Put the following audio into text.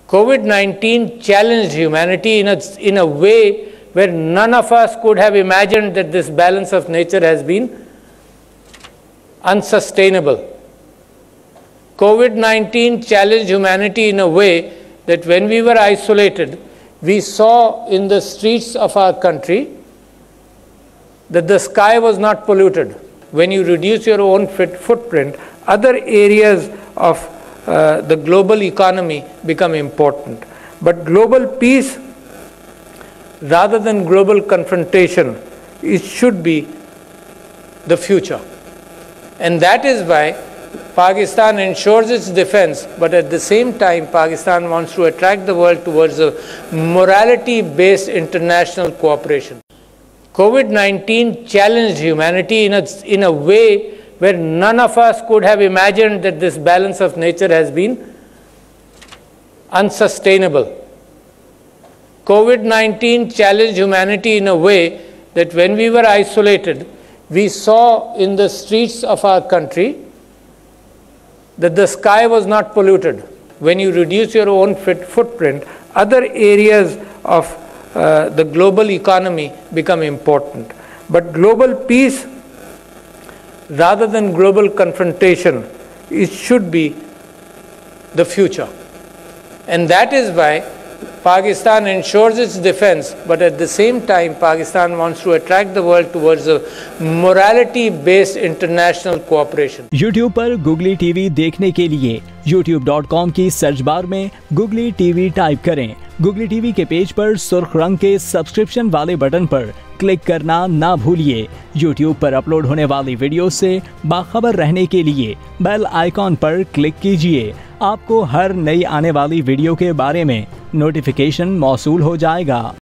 COVID-19 challenged humanity in a way where none of us could have imagined that this balance of nature has been unsustainable. COVID-19 challenged humanity in a way that when we were isolated, we saw in the streets of our country that the sky was not polluted. When you reduce your own footprint, other areas of the global economy become important. But global peace, rather than global confrontation, it should be the future. And that is why Pakistan ensures its defense, but at the same time, Pakistan wants to attract the world towards a morality-based international cooperation. COVID-19 challenged humanity in a way where none of us could have imagined that this balance of nature has been unsustainable. COVID-19 challenged humanity in a way that when we were isolated, we saw in the streets of our country that the sky was not polluted. When you reduce your own footprint, other areas of the global economy become important. But global peace, rather than global confrontation, it should be the future. And that is why Pakistan ensures its defense, but at the same time, Pakistan wants to attract the world towards a morality-based international cooperation. YouTube पर Googly TV देखने के लिए youtube.com की search bar में Googly TV type करें। Googly TV के page पर सुर्ख रंग के सब्सक्रिप्शन वाले बटन पर क्लिक करना ना भूलिए। YouTube पर अपलोड होने वाली वीडियो से बाखबर रहने के लिए बेल आइकॉन पर क्लिक कीजिए। आपको हर नई आने वाली वीडियो के बारे में नोटिफिकेशन मौसूल हो जाएगा।